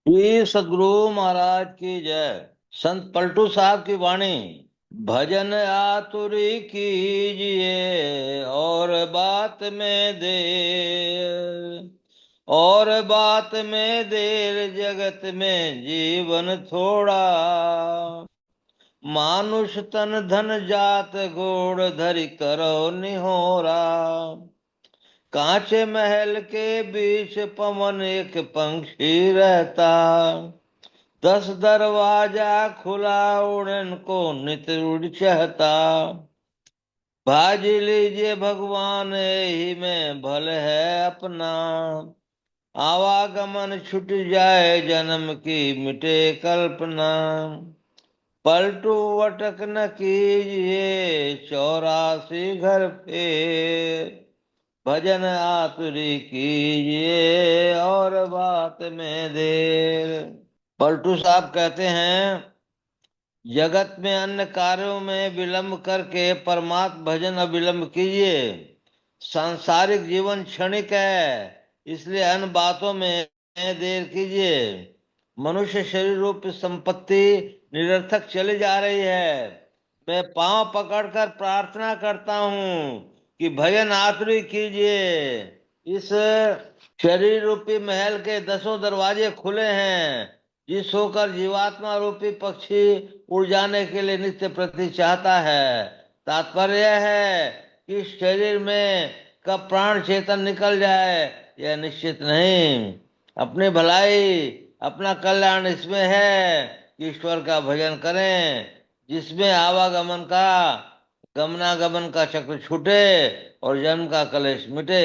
श्री सदगुरु महाराज की जय। संत पलटू साहब की वाणी। भजन आतुरी कीजिए और बात में देर जगत में जीवन थोड़ा। मानुष तन धन जात घोड़ धरि करो निहोरा। कांचे महल के बीच पवन एक पंछी रहता। 10 दरवाजा खुला उड़न को नित उड़ चाहता। भाज लीजिए भगवान ही में भल है अपना। आवागमन छूट जाए जन्म की मिटे कल्पना। पलटू वटक न कीजिए 84 घर फेर। भजन आतुरी कीजिए और बात में देर। पलटू साहब कहते हैं, जगत में अन्य कार्यों में विलंब करके परमात्म भजन अविलंब कीजिए। सांसारिक जीवन क्षणिक है, इसलिए अन्य बातों में देर कीजिए। मनुष्य शरीर रूप संपत्ति निरर्थक चली जा रही है। मैं पांव पकड़कर प्रार्थना करता हूँ कि भजन आतुरी कीजिए। इस शरीर रूपी महल के 10 दरवाजे खुले हैं, जिस होकर जीवात्मा रूपी पक्षी उड़ जाने के लिए नित्य प्रति चाहता है। तात्पर्य है कि शरीर में कब प्राण चेतन निकल जाए यह निश्चित नहीं। अपनी भलाई अपना कल्याण इसमें है कि ईश्वर का भजन करें, जिसमें आवागमन का गमनागमन का चक्र छूटे और जन्म का कलेश मिटे।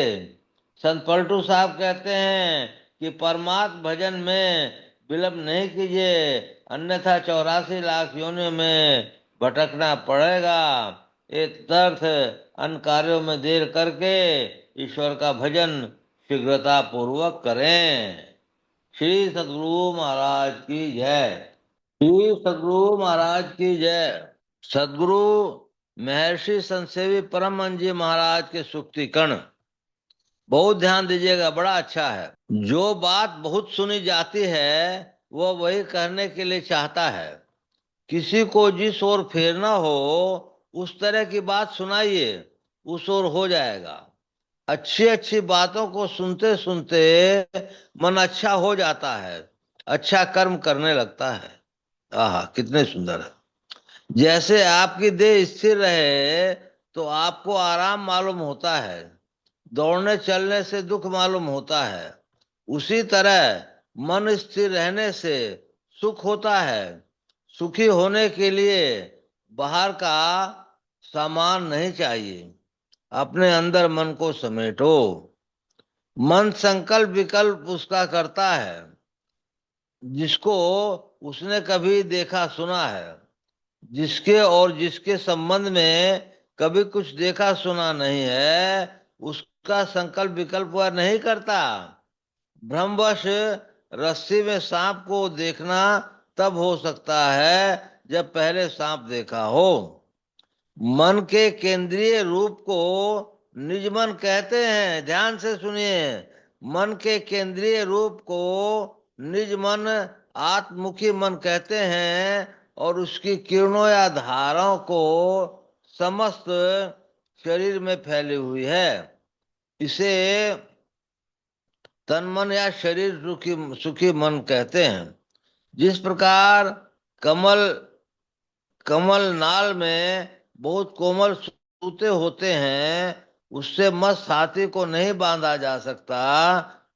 संत पलटू साहब कहते हैं कि परमात्म भजन में विलंब नहीं कीजिए, अन्यथा 84 लाख योनियों में भटकना पड़ेगा। ये तर्थ अन्य कार्यों में देर करके ईश्वर का भजन शीघ्रता पूर्वक करें। श्री सदगुरु महाराज की जय। श्री सदगुरु महाराज की जय। सदगुरु महर्षि संतसेवी परमहंस जी महाराज के सूक्ति कण बहुत ध्यान दीजिएगा, बड़ा अच्छा है। जो बात बहुत सुनी जाती है वह वही करने के लिए चाहता है। किसी को जिस ओर फेरना हो उस तरह की बात सुनाइए, उस ओर हो जाएगा। अच्छी अच्छी बातों को सुनते सुनते मन अच्छा हो जाता है, अच्छा कर्म करने लगता है। आहा, कितने सुंदर है। जैसे आपकी देह स्थिर रहे तो आपको आराम मालूम होता है, दौड़ने चलने से दुख मालूम होता है। उसी तरह मन स्थिर रहने से सुख होता है। सुखी होने के लिए बाहर का सामान नहीं चाहिए, अपने अंदर मन को समेटो। मन संकल्प विकल्प उसका करता है, जिसको उसने कभी देखा सुना है। जिसके संबंध में कभी कुछ देखा सुना नहीं है, उसका संकल्प विकल्प वह नहीं करता। भ्रमवश रस्सी में सांप को देखना तब हो सकता है जब पहले सांप देखा हो। मन के केंद्रीय रूप को निज मन कहते हैं। ध्यान से सुनिए, मन के केंद्रीय रूप को निज मन आत्ममुखी मन कहते हैं और उसकी किरणों या धाराओं को समस्त शरीर में फैली हुई है। इसे तन मन या शरीर सुखी सुखी मन कहते हैं। जिस प्रकार कमल कमल नाल में बहुत कोमल सूते होते हैं, उससे मस्त हाथी को नहीं बांधा जा सकता,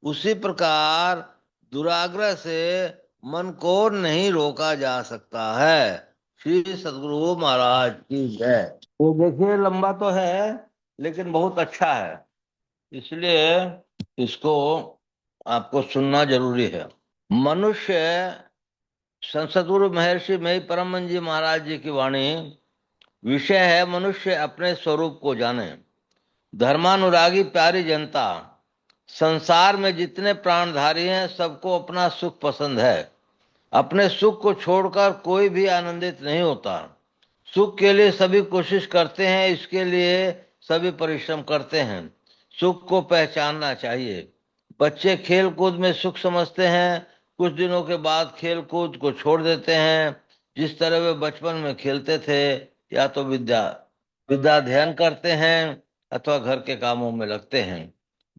उसी प्रकार दुराग्रह से मन को नहीं रोका जा सकता है। श्री सदगुरु महाराज की जय। वो देखिए लंबा तो है लेकिन बहुत अच्छा है, इसलिए इसको आपको सुनना जरूरी है। मनुष्य सदगुरु महर्षि मई परमहंस जी महाराज जी की वाणी। विषय है मनुष्य अपने स्वरूप को जाने। धर्मानुरागी प्यारी जनता, संसार में जितने प्राणधारी हैं सबको अपना सुख पसंद है। अपने सुख को छोड़कर कोई भी आनंदित नहीं होता। सुख के लिए सभी कोशिश करते हैं, इसके लिए सभी परिश्रम करते हैं। सुख को पहचानना चाहिए। बच्चे खेल कूद में सुख समझते हैं, कुछ दिनों के बाद खेल कूद को छोड़ देते हैं, जिस तरह वे बचपन में खेलते थे। या तो विद्या विद्या अध्ययन करते हैं अथवा घर के कामों में लगते हैं।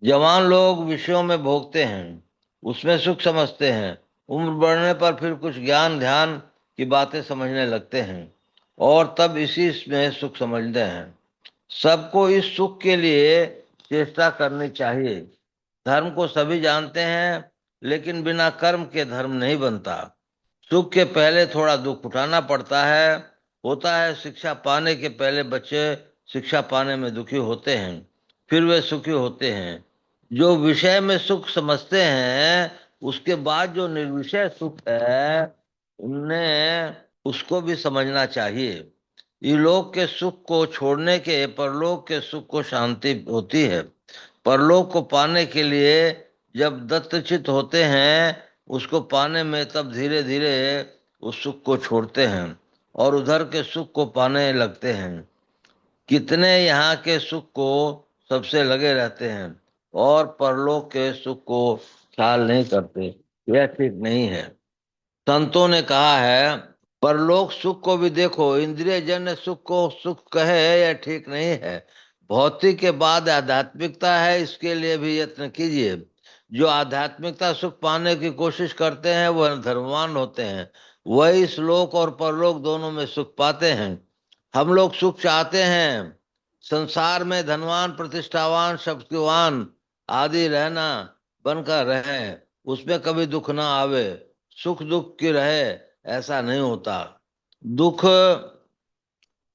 जवान लोग विषयों में भोगते हैं, उसमें सुख समझते हैं। उम्र बढ़ने पर फिर कुछ ज्ञान ध्यान की बातें समझने लगते हैं और तब इसी में सुख समझते हैं। सबको इस सुख के लिए चेष्टा करनी चाहिए। धर्म को सभी जानते हैं, लेकिन बिना कर्म के धर्म नहीं बनता। सुख के पहले थोड़ा दुख उठाना पड़ता है। होता है शिक्षा पाने के पहले बच्चे शिक्षा पाने में दुखी होते हैं, फिर वे सुखी होते हैं। जो विषय में सुख समझते हैं, उसके बाद जो निर्विषय सुख है, उन्हें उसको भी समझना चाहिए। इलोक के सुख को छोड़ने के परलोक के सुख को शांति होती है। परलोक को पाने के लिए जब दत्तचित्त होते हैं, उसको पाने में तब धीरे धीरे उस सुख को छोड़ते हैं और उधर के सुख को पाने लगते हैं। कितने यहाँ के सुख को सबसे लगे रहते हैं और परलोक के सुख को ख्याल नहीं करते। यह ठीक नहीं है। संतों ने कहा है, परलोक सुख को भी देखो। इंद्रिय जन्य सुख को सुख कहे यह ठीक नहीं है। भौतिक के बाद आध्यात्मिकता है, इसके लिए भी यत्न कीजिए। जो आध्यात्मिकता सुख पाने की कोशिश करते हैं वह धर्मवान होते हैं। वह इस लोक और परलोक दोनों में सुख पाते हैं। हम लोग सुख चाहते हैं, संसार में धनवान प्रतिष्ठावान शक्तिवान आदि रहना बनकर रहे, उसमें कभी दुख ना आवे। सुख दुख की रहे, ऐसा नहीं होता। दुख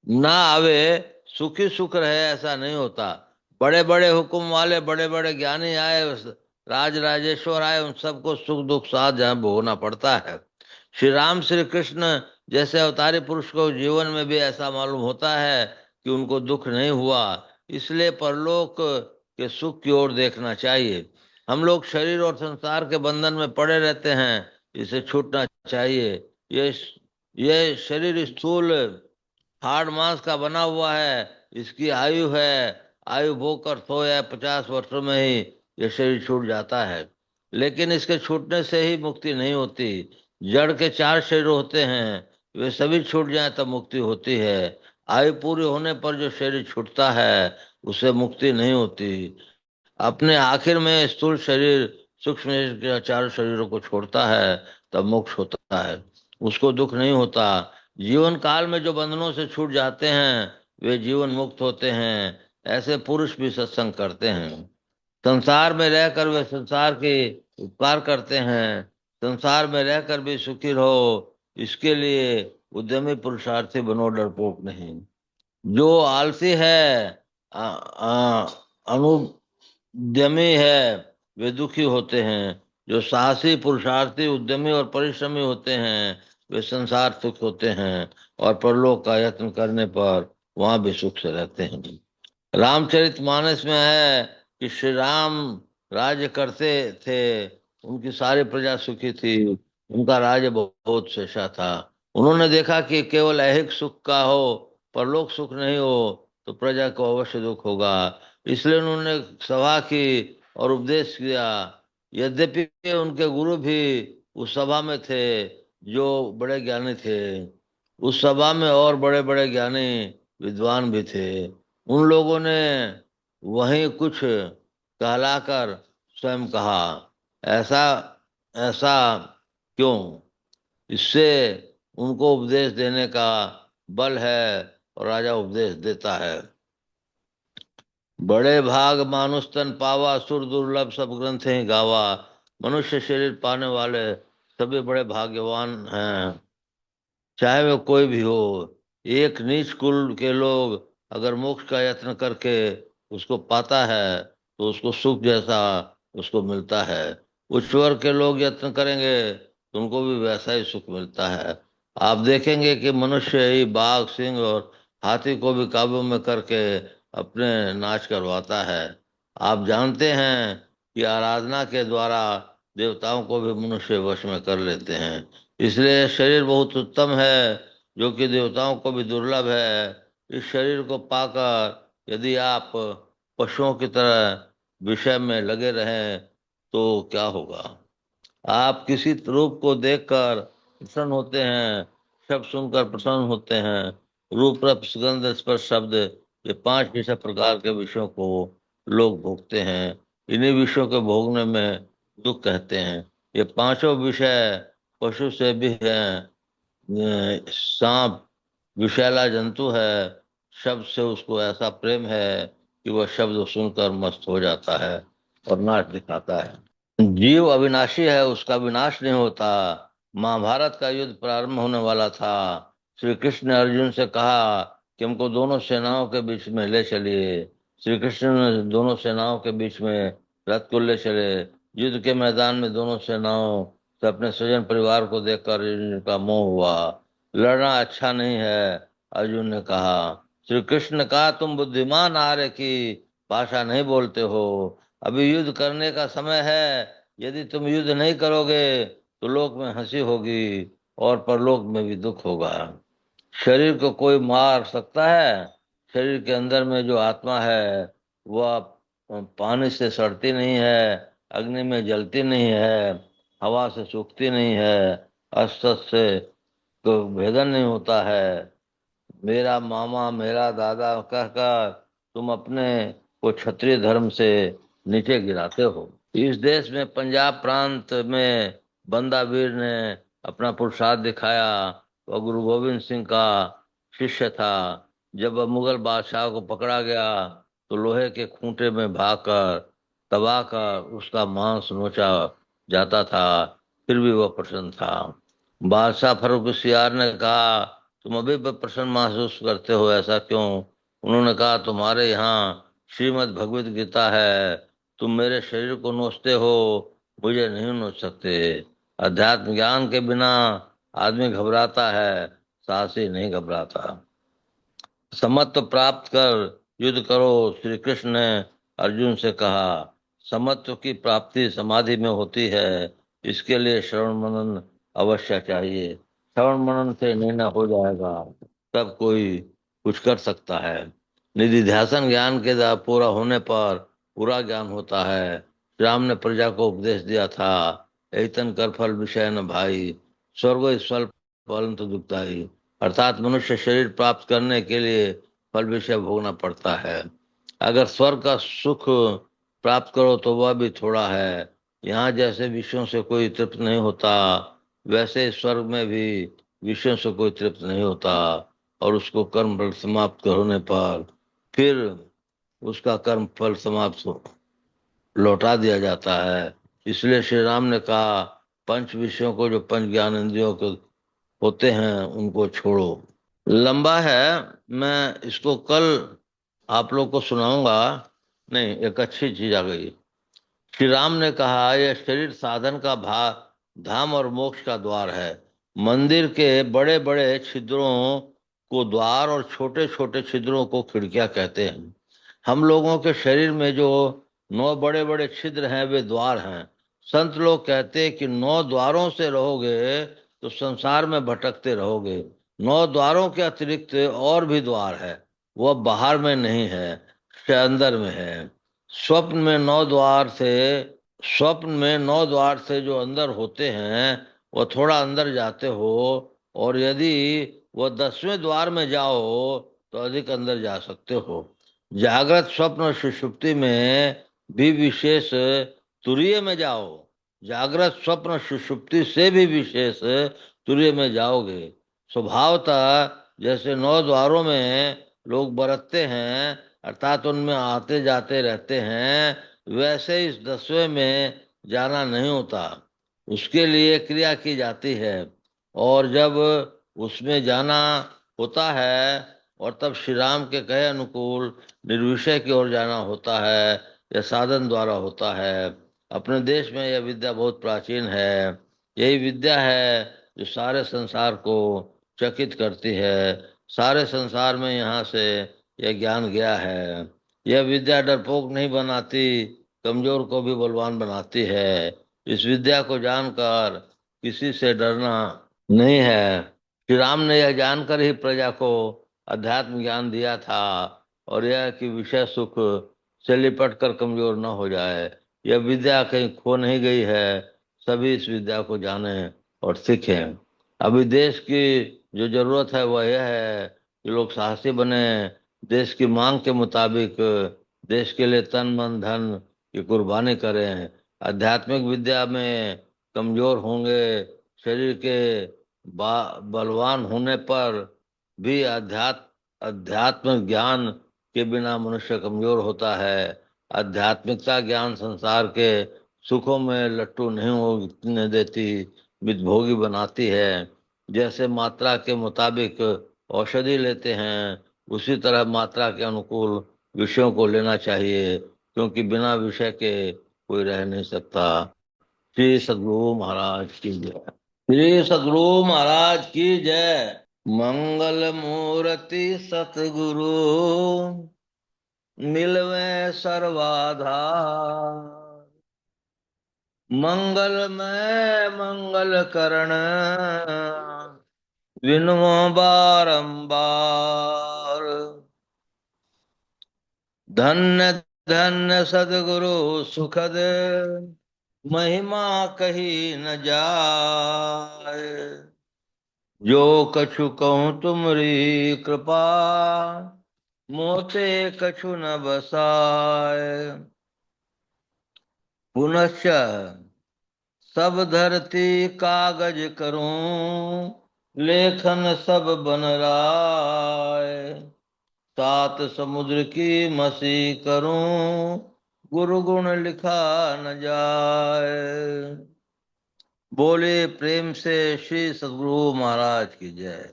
ना आवे, सुखी सुख रहे, ऐसा नहीं होता। बड़े बड़े हुक्म वाले बड़े बड़े ज्ञानी आए, राज राजेश्वर आए, उन सबको सुख दुख साथ जहाँ भोगना पड़ता है। श्री राम श्री कृष्ण जैसे अवतारी पुरुष को जीवन में भी ऐसा मालूम होता है कि उनको दुख नहीं हुआ। इसलिए परलोक के सुख की ओर देखना चाहिए। हम लोग शरीर और संसार के बंधन में पड़े रहते हैं, इसे छूटना चाहिए। ये ये शरीर स्थूल हाड़ मांस का बना हुआ है, इसकी आयु है। आयु भोग कर 100 या 50 वर्षों में ही ये शरीर छूट जाता है। लेकिन इसके छूटने से ही मुक्ति नहीं होती। जड़ के 4 शरीर होते हैं, वे सभी छूट जाए तब मुक्ति होती है। आयु पूरी होने पर जो शरीर छूटता है, उसे मुक्ति नहीं होती। अपने आखिर में स्थूल शरीर सूक्ष्म शरीर के 4 शरीरों को छोड़ता है, तब मोक्ष होता है, उसको दुख नहीं होता। जीवन काल में जो बंधनों से छूट जाते हैं, वे जीवन मुक्त होते हैं। ऐसे पुरुष भी सत्संग करते हैं। संसार में रहकर वे संसार के उपकार करते हैं। संसार में रहकर भी सुखी रहो, इसके लिए उद्यमी पुरुषार्थी बनो, डरपोक नहीं। जो आलसी है, अनुद्यमी है, वे दुखी होते हैं। जो साहसी पुरुषार्थी उद्यमी और परिश्रमी होते हैं, वे संसार सुख होते हैं और परलोक का यत्न करने पर वहां भी सुख से रहते हैं। रामचरितमानस में है कि श्री राम राज्य करते थे, उनकी सारी प्रजा सुखी थी, उनका राज्य बहुत शेषा था। उन्होंने देखा कि केवल ऐहिक सुख का हो, परलोक सुख नहीं हो, तो प्रजा को अवश्य दुख होगा। इसलिए उन्होंने सभा की और उपदेश किया। यद्यपि उनके गुरु भी उस सभा में थे, जो बड़े ज्ञानी थे। उस सभा में और बड़े बड़े ज्ञानी विद्वान भी थे। उन लोगों ने वहीं कुछ कहलाकर स्वयं कहा, ऐसा ऐसा क्यों? इससे उनको उपदेश देने का बल है और राजा उपदेश देता है। बड़े भाग मानुष तन पावा, सुर दुर्लभ सब ग्रंथ ही गावा। मनुष्य शरीर पाने वाले सभी बड़े भाग्यवान हैं, चाहे वो कोई भी हो। एक नीच कुल के लोग अगर मोक्ष का यत्न करके उसको पाता है, तो उसको सुख जैसा उसको मिलता है। उच्च वर्ग के लोग यत्न करेंगे तो उनको भी वैसा ही सुख मिलता है। आप देखेंगे कि मनुष्य ही बाघ सिंह और हाथी को भी काबू में करके अपने नाच करवाता है। आप जानते हैं कि आराधना के द्वारा देवताओं को भी मनुष्य वश में कर लेते हैं। इसलिए शरीर बहुत उत्तम है, जो कि देवताओं को भी दुर्लभ है। इस शरीर को पाकर यदि आप पशुओं की तरह विषय में लगे रहें, तो क्या होगा? आप किसी रूप को देखकर प्रसन्न होते हैं, शब्द सुनकर प्रसन्न होते हैं। रूप, रस, गंध, स्पर्श, शब्द, ये 5 विषय प्रकार के विषयों को लोग भोगते हैं। इन्हीं विषयों के भोगने में दुख कहते हैं। ये 5 विषय पशु से भी हैं। सांप विषैला जंतु है। शब्द से उसको ऐसा प्रेम है कि वह शब्द सुनकर मस्त हो जाता है और नाच दिखाता है। जीव अविनाशी है, उसका विनाश नहीं होता। महाभारत का युद्ध प्रारंभ होने वाला था। श्री कृष्ण ने अर्जुन से कहा कि हमको दोनों सेनाओं के बीच में ले चलिए। श्री कृष्ण ने दोनों सेनाओं के बीच में रथ को ले चले। युद्ध के मैदान में दोनों सेनाओं से अपने स्वजन परिवार को देखकर अर्जुन का मोह हुआ। लड़ना अच्छा नहीं है, अर्जुन ने कहा। श्री कृष्ण ने कहा, तुम बुद्धिमान आर्य की भाषा नहीं बोलते हो। अभी युद्ध करने का समय है। यदि तुम युद्ध नहीं करोगे तो लोक में हंसी होगी और परलोक में भी दुख होगा। शरीर को कोई मार सकता है? शरीर के अंदर में जो आत्मा है वह पानी से सड़ती नहीं है, अग्नि में जलती नहीं है, हवा से सूखती नहीं है, अस्त्र से तो भेदन नहीं होता है। मेरा मामा, मेरा दादा कहकर तुम अपने को क्षत्रिय धर्म से नीचे गिराते हो। इस देश में पंजाब प्रांत में बंदा वीर ने अपना पुरुषार्थ दिखाया। वह गुरु गोविंद सिंह का शिष्य था। जब वह मुगल बादशाह को पकड़ा गया तो लोहे के खूंटे में भागकर दबाकर उसका मांस नोचा जाता था, फिर भी वह प्रसन्न था। बादशाह फर्रुखसियार ने कहा, तुम अभी भी प्रसन्न महसूस करते हो, ऐसा क्यों? उन्होंने कहा, तुम्हारे यहाँ श्रीमद् भगवत गीता है। तुम मेरे शरीर को नोचते हो, मुझे नहीं नोच सकते। अध्यात्म ज्ञान के बिना आदमी घबराता है, साहसी नहीं घबराता। समत्व प्राप्त कर युद्ध करो, श्री कृष्ण ने अर्जुन से कहा। समत्व की प्राप्ति समाधि में होती है। इसके लिए श्रवण मनन अवश्य चाहिए। श्रवण मनन से निर्णय हो जाएगा, तब कोई कुछ कर सकता है। निधि ध्यासन ज्ञान के पूरा होने पर पूरा ज्ञान होता है। राम ने प्रजा को उपदेश दिया था, ऐतन कर फल विषय न भाई, स्वर्ग स्वल्प फलंतु दुखदाई। अर्थात मनुष्य शरीर प्राप्त करने के लिए फल विषय भोगना पड़ता है। अगर स्वर्ग का सुख प्राप्त करो तो वह भी थोड़ा है। यहाँ जैसे विषयों से कोई तृप्त नहीं होता, वैसे स्वर्ग में भी विषयों से कोई तृप्त नहीं होता। और उसको कर्म फल समाप्त होने पर फिर उसका कर्म फल समाप्त लौटा दिया जाता है। इसलिए श्री राम ने कहा, 5 विषयों को, जो 5 ज्ञान इंद्रियों के होते हैं, उनको छोड़ो। लंबा है, मैं इसको कल आप लोग को सुनाऊंगा। नहीं, एक अच्छी चीज आ गई। श्री राम ने कहा, यह शरीर साधन का धाम और मोक्ष का द्वार है। मंदिर के बड़े बड़े छिद्रों को द्वार और छोटे छोटे छिद्रों को खिड़कियां कहते हैं। हम लोगों के शरीर में जो 9 बड़े बड़े छिद्र हैं वे द्वार हैं। संत लोग कहते हैं कि 9 द्वारों से रहोगे तो संसार में भटकते रहोगे। 9 द्वारों के अतिरिक्त और भी द्वार है, वह बाहर में नहीं है, अंदर में है। स्वप्न में 9 द्वार से स्वप्न में 9 द्वार से जो अंदर होते हैं वह थोड़ा अंदर जाते हो, और यदि वह 10वें द्वार में जाओ तो अधिक अंदर जा सकते हो। जागृत स्वप्न और सुषुप्ति में भी विशेष तुरीय में जाओ। जागृत स्वप्न और सुषुप्ति से भी विशेष तुरीय में जाओगे। स्वभावतः जैसे 9 द्वारों में लोग बरतते हैं, अर्थात उनमें आते जाते रहते हैं, वैसे इस 10वें में जाना नहीं होता। उसके लिए क्रिया की जाती है, और जब उसमें जाना होता है और तब श्री राम के कहे अनुकूल निर्विषय की ओर जाना होता है, यह साधन द्वारा होता है। अपने देश में यह विद्या बहुत प्राचीन है। यही विद्या है जो सारे संसार को चकित करती है। सारे संसार में यहाँ से यह ज्ञान गया है। यह विद्या डरपोक नहीं बनाती, कमजोर को भी बलवान बनाती है। इस विद्या को जानकर किसी से डरना नहीं है। श्री राम ने यह जानकर ही प्रजा को अध्यात्म ज्ञान दिया था, और यह कि विषय सुख से लिपट कर कमजोर न हो जाए। यह विद्या कहीं खो नहीं गई है, सभी इस विद्या को जाने और सीखें। अभी देश की जो जरूरत है वह यह है कि लोग साहसी बने, देश की मांग के मुताबिक देश के लिए तन मन धन की कुर्बानी करें। आध्यात्मिक विद्या में कमजोर होंगे, शरीर के बलवान होने पर भी अध्यात्म ज्ञान के बिना मनुष्य कमजोर होता है। आध्यात्मिकता ज्ञान संसार के सुखों में लट्टू नहीं होने देती, मितभोगी बनाती है। जैसे मात्रा के मुताबिक औषधि लेते हैं, उसी तरह मात्रा के अनुकूल विषयों को लेना चाहिए, क्योंकि बिना विषय के कोई रह नहीं सकता। श्री सद्गुरु महाराज की जय। श्री सद्गुरु महाराज की जय। मंगल मूर्ति सतगुरु मिलवे सर्वाधार। मंगलमय मंगल करण विनुम बारंबार। धन्य धन्य सद्गुरु सुखद महिमा कही न जाए। जो कछु कहूँ तुमरी कृपा, मोते कछु न बसाए। पुनश्च सब धरती कागज करूं, लेखन सब बन राय। सात समुद्र की मसी करूं, गुरु गुण लिखा न जाए। बोले प्रेम से श्री सद्गुरु महाराज की जय।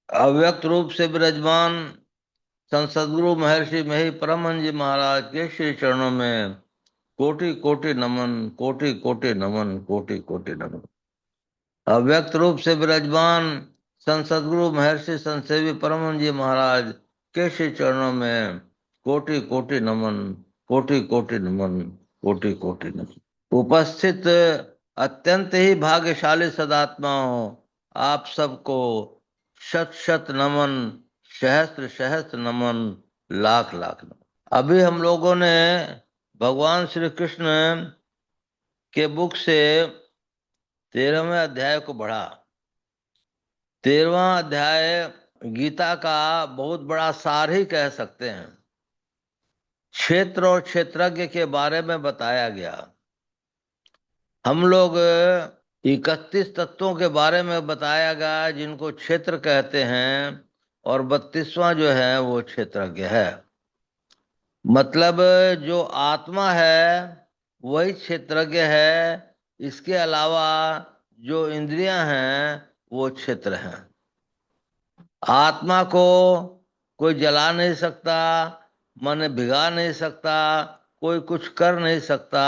अव्यक्त रूप से विराजमान संत सद्गुरु महर्षि मही परमहंस जी महाराज के श्री चरणों में कोटि कोटि नमन, कोटि कोटि नमन, कोटि कोटि नमन। अव्यक्त रूप से विराजमान संत सद्गुरु महर्षि संत सेवी परमहंस जी महाराज के श्री चरणों में कोटि कोटि नमन, कोटि कोटि नमन, कोटि कोटि नमन। उपस्थित अत्यंत ही भाग्यशाली सदात्माओं, आप सबको शत शत नमन, सहस्त्र सहस्त्र नमन, लाख लाख नमन। अभी हम लोगों ने भगवान श्री कृष्ण के बुक से 13वें अध्याय को पढ़ा। 13वां अध्याय गीता का बहुत बड़ा सार ही कह सकते हैं। क्षेत्र और क्षेत्रज्ञ के बारे में बताया गया। हम लोग 31 तत्वों के बारे में बताया गया, जिनको क्षेत्र कहते हैं, और 32वां जो है वो क्षेत्रज्ञ है। मतलब जो आत्मा है वही क्षेत्रज्ञ है, इसके अलावा जो इंद्रियां हैं वो क्षेत्र हैं। आत्मा को कोई जला नहीं सकता, मन भिगा नहीं सकता, कोई कुछ कर नहीं सकता।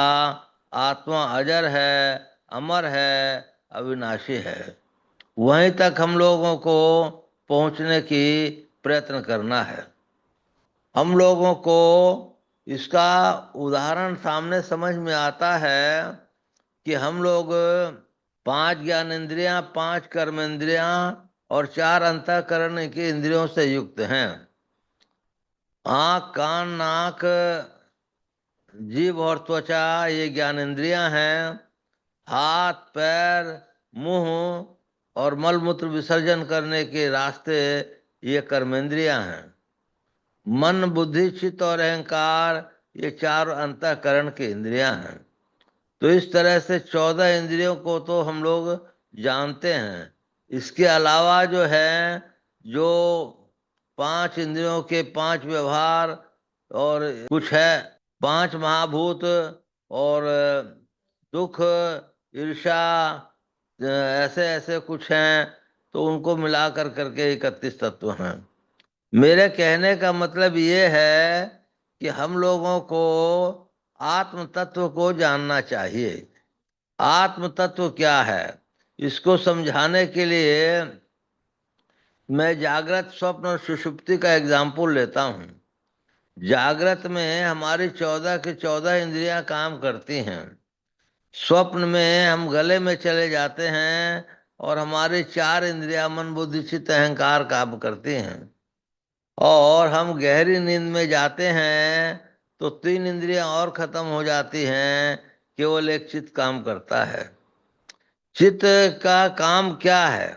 आत्मा अजर है, अमर है, अविनाशी है। वहीं तक हम लोगों को पहुंचने की प्रयत्न करना है। हम लोगों को इसका उदाहरण सामने समझ में आता है कि हम लोग 5 ज्ञानेंद्रियां, 5 कर्मेंद्रियां और 4 अंतःकरण की इंद्रियों से युक्त हैं। आंख, कान, नाक, जीभ और त्वचा ये ज्ञानेंद्रियां हैं। हाथ, पैर, मुंह और मल मूत्र विसर्जन करने के रास्ते ये कर्मेंद्रियां हैं। मन, बुद्धि, चित्त और अहंकार ये 4 अंतःकरण की इंद्रियां हैं। तो इस तरह से 14 इंद्रियों को तो हम लोग जानते हैं। इसके अलावा जो है, जो 5 इंद्रियों के 5 व्यवहार और कुछ है, 5 महाभूत और दुख, ईर्ष्या, ऐसे ऐसे कुछ हैं, तो उनको मिला कर करके 31 तत्व हैं। मेरे कहने का मतलब ये है कि हम लोगों को आत्म तत्व को जानना चाहिए। आत्म तत्व क्या है, इसको समझाने के लिए मैं जागृत, स्वप्न और सुषुप्ति का एग्जाम्पल लेता हूँ। जागृत में हमारी 14 की 14 इंद्रियां काम करती हैं। स्वप्न में हम गले में चले जाते हैं और हमारी 4 इंद्रियां मन, बुद्धि, चित्त, अहंकार काम करती हैं। और हम गहरी नींद में जाते हैं तो 3 इंद्रियां और खत्म हो जाती हैं, केवल एक चित्त काम करता है। चित्त का काम क्या है,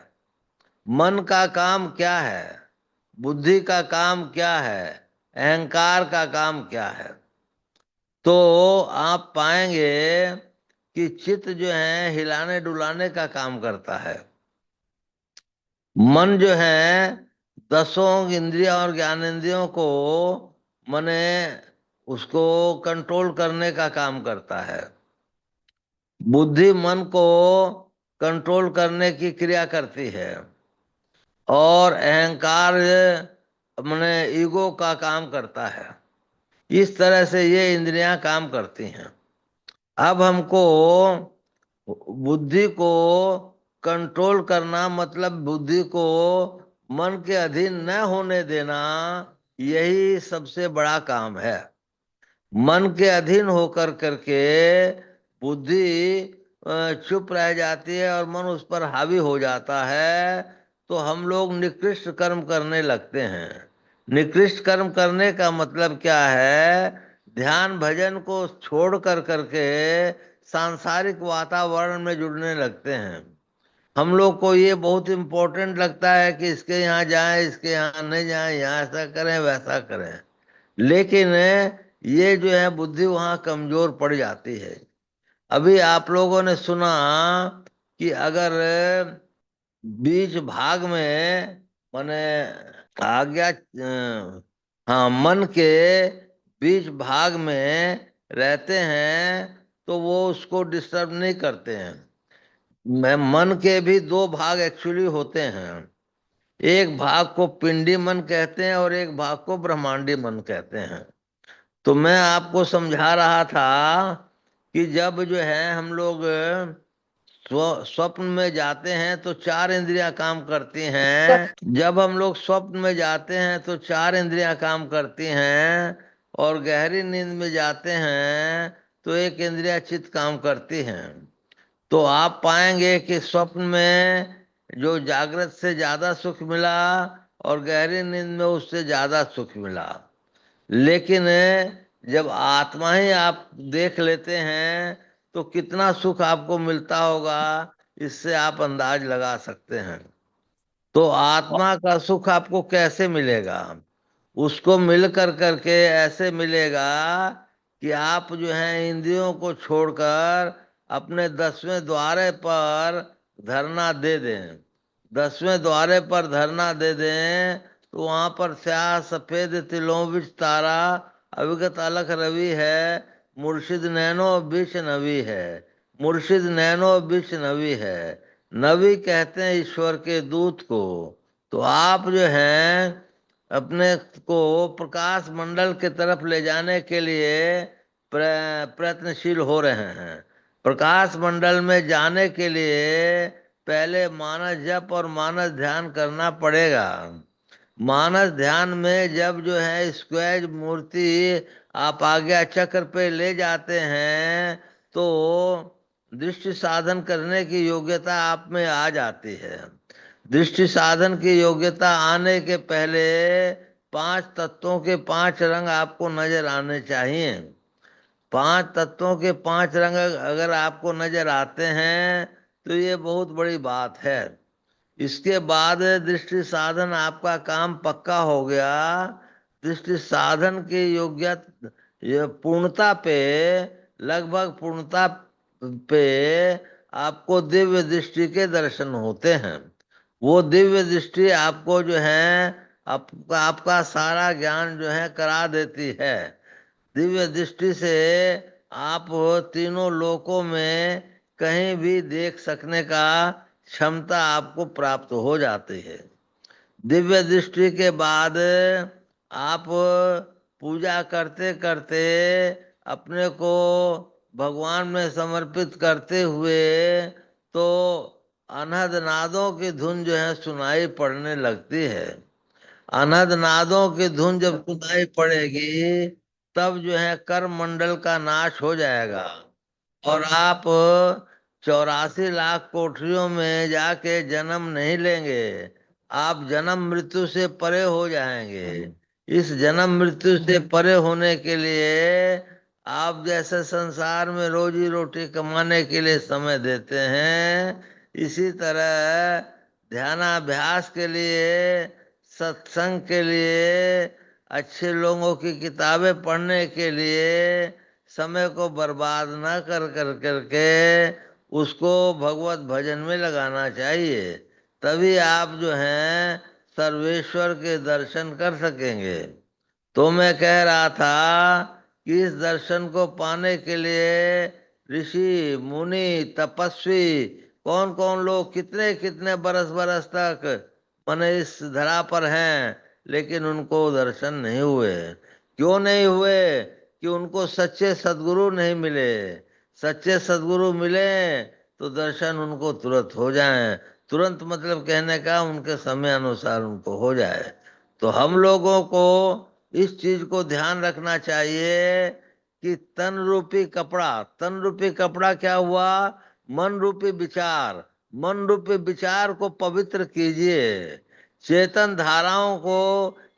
मन का काम क्या है, बुद्धि का काम क्या है, अहंकार का काम क्या है? तो आप पाएंगे कि चित्त जो है हिलाने डुलाने का काम करता है। मन जो है दसों इंद्रियों और ज्ञानेंद्रियों को मने उसको कंट्रोल करने का काम करता है। बुद्धि मन को कंट्रोल करने की क्रिया करती है, और अहंकार मने ईगो का काम करता है। इस तरह से ये इंद्रियां काम करती हैं। अब हमको बुद्धि को कंट्रोल करना, मतलब बुद्धि को मन के अधीन न होने देना, यही सबसे बड़ा काम है। मन के अधीन होकर करके बुद्धि चुप रह जाती है और मन उस पर हावी हो जाता है, तो हम लोग निकृष्ट कर्म करने लगते हैं। निकृष्ट कर्म करने का मतलब क्या है? ध्यान भजन को छोड़ कर करके सांसारिक वातावरण में जुड़ने लगते हैं। हम लोग को ये बहुत इम्पोर्टेंट लगता है कि इसके यहाँ जाएं, इसके यहाँ नहीं जाएं, यहाँ ऐसा करें वैसा करें, लेकिन ये जो है बुद्धि वहां कमजोर पड़ जाती है। अभी आप लोगों ने सुना कि अगर बीच भाग में माने आज्ञा, हाँ, मन के बीच भाग में रहते हैं तो वो उसको डिस्टर्ब नहीं करते हैं। मैं मन के भी दो भाग एक्चुअली होते हैं। एक भाग को पिंडी मन कहते हैं और एक भाग को ब्रह्मांडी मन कहते हैं। तो मैं आपको समझा रहा था कि जब जो है हम लोग स्वप्न में जाते हैं तो चार इंद्रियां काम करती हैं। जब हम लोग स्वप्न में जाते हैं तो चार इंद्रियां काम करती हैं, और गहरी नींद में जाते हैं तो एक इंद्रिया चित्त काम करती हैं। तो आप पाएंगे कि स्वप्न में जो जागृत से ज्यादा सुख मिला और गहरी नींद में उससे ज्यादा सुख मिला। लेकिन जब आत्मा ही आप देख लेते हैं तो कितना सुख आपको मिलता होगा, इससे आप अंदाज लगा सकते हैं। तो आत्मा का सुख आपको कैसे मिलेगा? उसको मिल कर करके ऐसे मिलेगा कि आप जो है इंद्रियों को छोड़कर अपने 10वें द्वारे पर धरना दे दें। 10वें द्वारे पर धरना दे दें तो वहां पर स्याह सफेद तिलों बिच तारा, अविगत अलख रवि है, मुर्शिद नैनो बिच नवी है। मुर्शिद नैनो बिच नवी है। नवी कहते हैं ईश्वर के दूत को। तो आप जो हैं अपने को प्रकाश मंडल के तरफ ले जाने के लिए प्रयत्नशील हो रहे हैं। प्रकाश मंडल में जाने के लिए पहले मानस जप और मानस ध्यान करना पड़ेगा। मानस ध्यान में जब जो है स्क्वेज मूर्ति आप आज्ञा चक्र पे ले जाते हैं तो दृष्टि साधन करने की योग्यता आप में आ जाती है। दृष्टि साधन की योग्यता आने के पहले पांच तत्वों के पांच रंग आपको नजर आने चाहिए। पांच तत्वों के पांच रंग अगर आपको नजर आते हैं तो ये बहुत बड़ी बात है। इसके बाद दृष्टि साधन आपका काम पक्का हो गया। दृष्टि साधन की योग्यता पूर्णता पे, लगभग पूर्णता पे आपको दिव्य दृष्टि के दर्शन होते हैं। वो दिव्य दृष्टि आपको जो है आपका सारा ज्ञान जो है करा देती है। दिव्य दृष्टि से आप तीनों लोकों में कहीं भी देख सकने का क्षमता आपको प्राप्त हो जाती है। दिव्य दृष्टि के बाद आप पूजा करते करते अपने को भगवान में समर्पित करते हुए तो अनहद नादों की धुन जो है सुनाई पड़ने लगती है। अनहद नादों की धुन जब सुनाई पड़ेगी तब जो है कर्म मंडल का नाश हो जाएगा, और आप 84 लाख कोठरियों में जाके जन्म नहीं लेंगे। आप जन्म मृत्यु से परे हो जाएंगे। इस जन्म मृत्यु से परे होने के लिए आप जैसे संसार में रोजी रोटी कमाने के लिए समय देते हैं, इसी तरह ध्यानाभ्यास के लिए, सत्संग के लिए, अच्छे लोगों की किताबें पढ़ने के लिए समय को बर्बाद ना कर कर करके उसको भगवत भजन में लगाना चाहिए। तभी आप जो हैं सर्वेश्वर के दर्शन कर सकेंगे। तो मैं कह रहा था कि इस दर्शन को पाने के लिए ऋषि मुनि तपस्वी कौन कौन लोग कितने कितने बरस बरस तक माने इस धरा पर हैं, लेकिन उनको दर्शन नहीं हुए। क्यों नहीं हुए? कि उनको सच्चे सद्गुरु नहीं मिले। सच्चे सद्गुरु मिले तो दर्शन उनको तुरंत हो जाए। तुरंत मतलब कहने का उनके समय अनुसार उनको हो जाए। तो हम लोगों को इस चीज को ध्यान रखना चाहिए कि तन रूपी कपड़ा क्या हुआ? मन रूपी विचार। मन रूपी विचार को पवित्र कीजिए। चेतन धाराओं को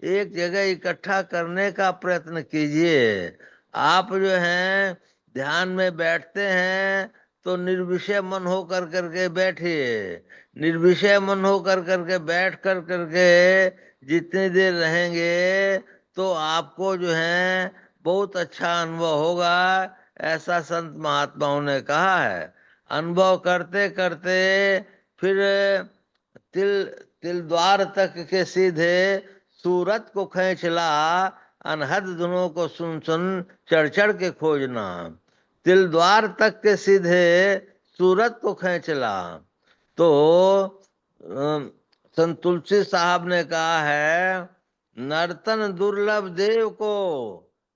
एक जगह इकट्ठा करने का प्रयत्न कीजिए। आप जो हैं ध्यान में बैठते हैं तो निर्विषय मन हो कर करके बैठिए। निर्विषय मन हो कर करके बैठ कर करके जितनी देर रहेंगे तो आपको जो है बहुत अच्छा अनुभव होगा। ऐसा संत महात्माओं ने कहा है। अनुभव करते करते फिर तिल तिल द्वार तक के सीधे सूरत को खींच ला, अनहद धुनों को सुन सुन चढ़ चढ़ के खोजना। तिल द्वार तक के सीधे सूरत को खींच ला। तो संत तुलसी साहब ने कहा है, नर्तन दुर्लभ देव को,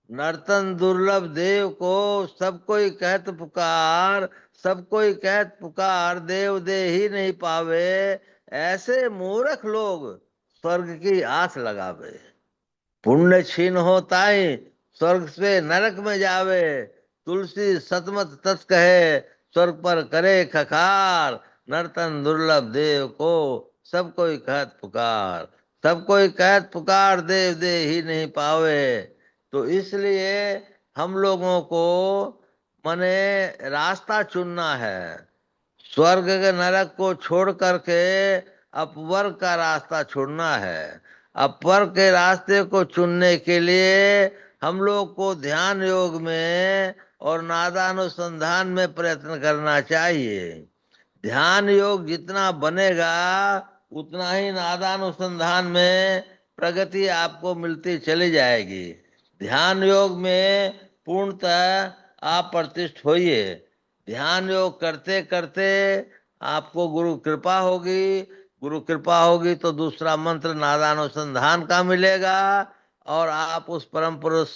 नर्तन दुर्लभ देव को सब कोई कहत पुकार, सब कोई कहत पुकार, देव दे ही नहीं पावे, ऐसे मूर्ख लोग स्वर्ग की आस लगावे। पुण्य छीन हो ताई स्वर्ग से नरक में जावे, तुलसी सतमत तत् कहे स्वर्ग पर करे खखार, नर्तन दुर्लभ देव को सब कोई कहत पुकार, सब कोई कहत पुकार, देव दे ही नहीं पावे। तो इसलिए हम लोगों को मने रास्ता चुनना है। स्वर्ग के नरक को छोड़ करके अपवर्ग का रास्ता छोड़ना है। अपवर्ग के रास्ते को चुनने के लिए हम लोग को ध्यान योग में और नादानुसंधान में प्रयत्न करना चाहिए। ध्यान योग जितना बनेगा उतना ही नादानुसंधान में प्रगति आपको मिलती चली जाएगी। ध्यान योग में पूर्णतः आप प्रतिष्ठ होइए। ध्यान योग करते करते आपको गुरु कृपा होगी। गुरु कृपा होगी तो दूसरा मंत्र नादानुसंधान का मिलेगा और आप उस परम पुरुष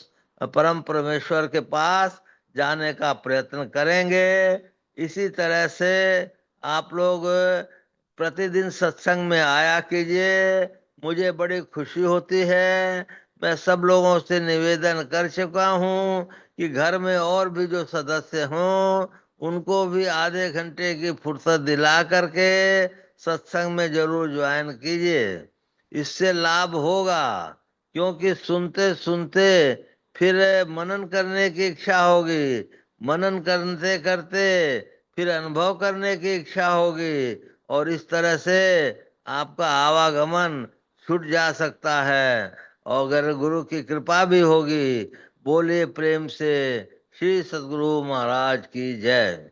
परम परमेश्वर के पास जाने का प्रयत्न करेंगे। इसी तरह से आप लोग प्रतिदिन सत्संग में आया कीजिए। मुझे बड़ी खुशी होती है। मैं सब लोगों से निवेदन कर चुका हूँ कि घर में और भी जो सदस्य हों उनको भी आधे घंटे की फुर्सत दिला करके सत्संग में जरूर ज्वाइन कीजिए। इससे लाभ होगा, क्योंकि सुनते सुनते फिर मनन करने की इच्छा होगी। मनन करते करते फिर अनुभव करने की इच्छा होगी और इस तरह से आपका आवागमन छूट जा सकता है। और अगर गुरु की कृपा भी होगी, बोलिए प्रेम से श्री सद्गुरु महाराज की जय।